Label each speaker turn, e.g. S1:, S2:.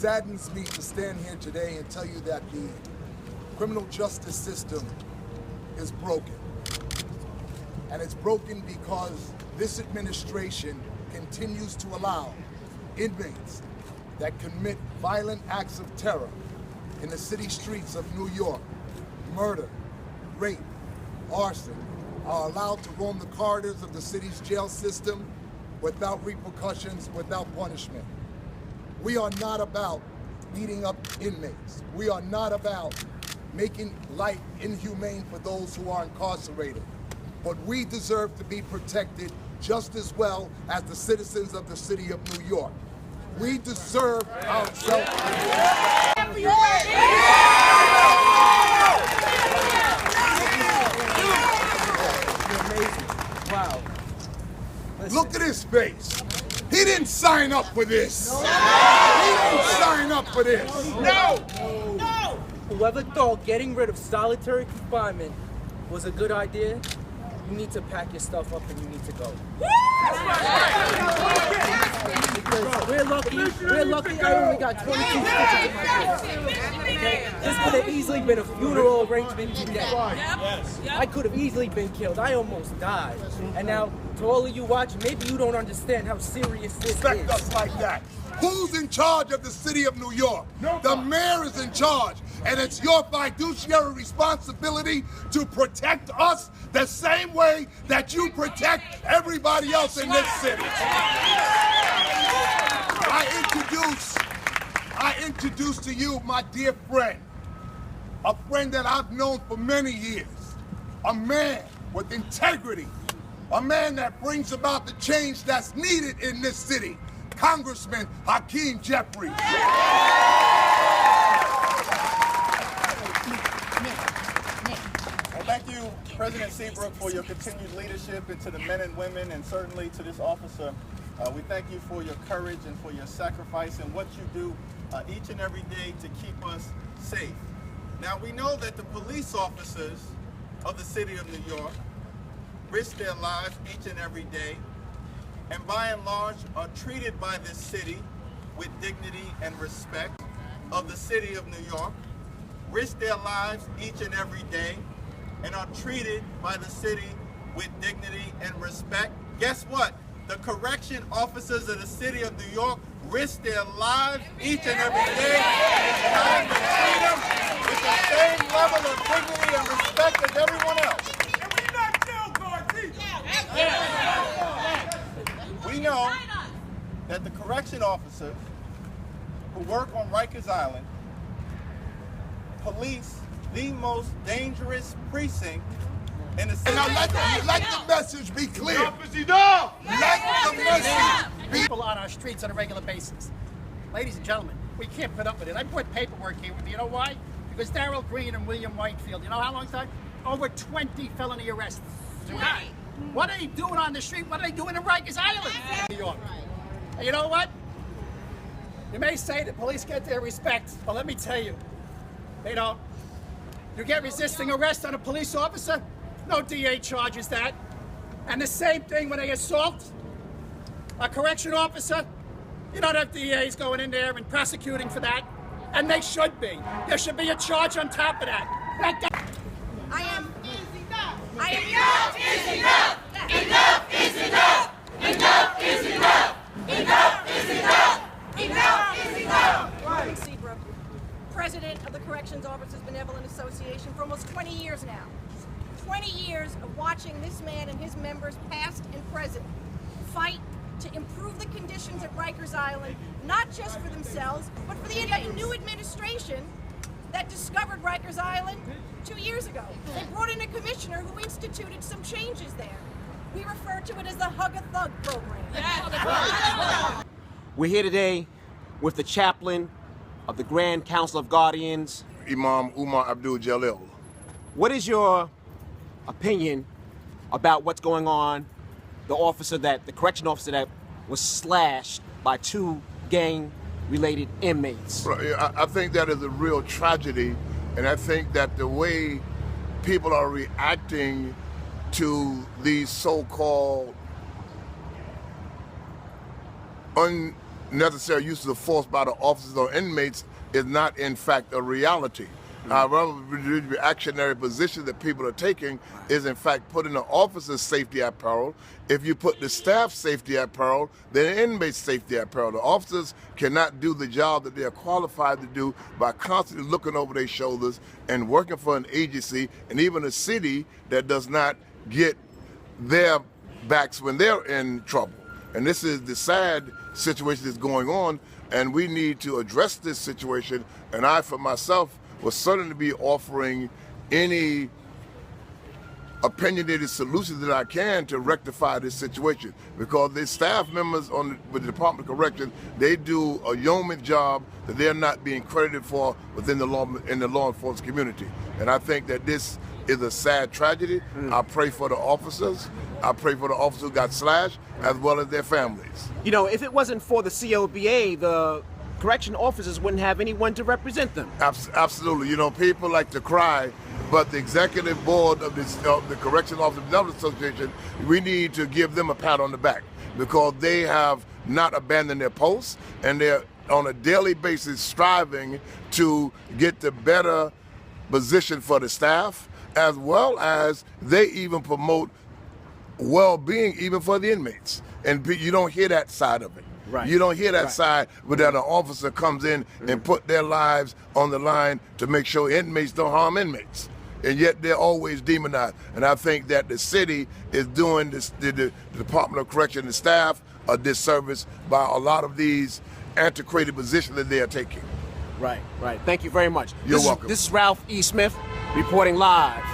S1: saddens me to stand here today and tell you that the criminal justice system is broken. And it's broken because this administration continues to allow inmates that commit violent acts of terror in the city streets of New York, murder, rape, arson, are allowed to roam the corridors of the city's jail system without repercussions, without punishment. We are not about beating up inmates. We are not about making life inhumane for those who are incarcerated. But we deserve to be protected just as well as the citizens of the city of New York. We deserve our self-respect.
S2: Wow.
S1: Look at his face. He didn't sign up for this. He didn't sign up for this.
S2: No! Whoever thought getting rid of solitary confinement was a good idea, you need to pack your stuff up and you need to go. Because we're lucky I only got 22 stitches in my face. Okay? This could have easily been a funeral arrangement today. I could have easily been killed. I almost died. And now, to all of you watching, maybe you don't understand how serious this is.
S1: Respect us like that. Who's in charge of the city of New York? The mayor is in charge. And it's your fiduciary responsibility to protect us the same way that you protect everybody else in this city. I introduce to you my dear friend, a friend that I've known for many years, a man with integrity, a man that brings about the change that's needed in this city, Congressman Hakeem Jeffries.
S3: Well, thank you, President Seabrook, for your continued leadership, and to the men and women, and certainly to this officer. We thank you for your courage and for your sacrifice and what you do each and every day to keep us safe. Now, we know that the police officers of the city of New York risk their lives each and every day, and by and large are treated by this city with dignity and respect of the city of New York, risk their lives each and every day, and are treated by the city with dignity and respect. Guess what? The correction officers of the city of New York risk their lives each and every day, and it's time to treat them with the same level of dignity and respect as everyone else. We know that the correction officers who work on Rikers Island police the most dangerous precinct in the city.
S1: Now let the message be clear.
S4: Enough is enough!
S1: Let the message be
S5: people on our streets on a regular basis. Ladies and gentlemen, we can't put up with it. I brought paperwork here with me. You know why? Because Darrell Green and William Whitefield, you know how long it's taken? Over 20 felony arrests. Right. What are they doing on the street? What are they doing in Rikers Island? New York. And you know what? You may say the police get their respect, but let me tell you, they don't. You get resisting arrest on a police officer, no DA charges that. And the same thing when they assault a correction officer, you don't have DAs going in there and prosecuting for that. And they should be. There should be a charge on top of that.
S6: Enough is enough! Enough is enough! Enough is enough! Enough is enough! Enough is enough!
S7: Seabrook, president of the Corrections Officers Benevolent Association for almost 20 years now. 20 years of watching this man and his members, past and present, fight to improve the conditions at Rikers Island, not just for themselves, but for the new administration that discovered Rikers Island 2 years ago. They brought in a commissioner who instituted some changes there. We refer to it as the Hug a Thug program. Yeah.
S8: We're here today with the chaplain of the Grand Council of Guardians,
S1: Imam Umar Abdul Jalil.
S8: What is your opinion about what's going on? The correction officer that was slashed by two gang-related inmates.
S1: I think that is a real tragedy, and I think that the way people are reacting to these so-called
S4: necessary use of force by the officers or inmates is not in fact a reality. However, the reactionary position that people are taking is in fact putting the officer's safety at peril. If you put the staff's safety at peril, then the inmate's safety at peril. The officers cannot do the job that they are qualified to do by constantly looking over their shoulders and working for an agency and even a city that does not get their backs when they're in trouble. And this is the sad situation that's going on, and we need to address this situation. And I, for myself, will certainly be offering any opinionated solutions that I can to rectify this situation, because the staff members with the Department of Correction, they do a yeoman job that they're not being credited for within the law enforcement community. And I think that this is a sad tragedy. I pray for the officers. I pray for the officers who got slashed, as well as their families.
S8: You know, if it wasn't for the COBA, the correction officers wouldn't have anyone to represent them.
S4: Absolutely. You know, people like to cry, but the executive board of the Correction Officers Benevolent Association, we need to give them a pat on the back, because they have not abandoned their posts, and they're on a daily basis striving to get the better position for the staff, as well as they even promote well-being even for the inmates. And you don't hear that side of it.
S8: Right.
S4: You don't hear that side where that an officer comes in and put their lives on the line to make sure inmates don't harm inmates. And yet they're always demonized. And I think that the city is doing the Department of Correction and staff a disservice by a lot of these antiquated positions that they are taking.
S8: Right, right. Thank you very much.
S4: You're welcome.
S8: This is Ralph E. Smith reporting live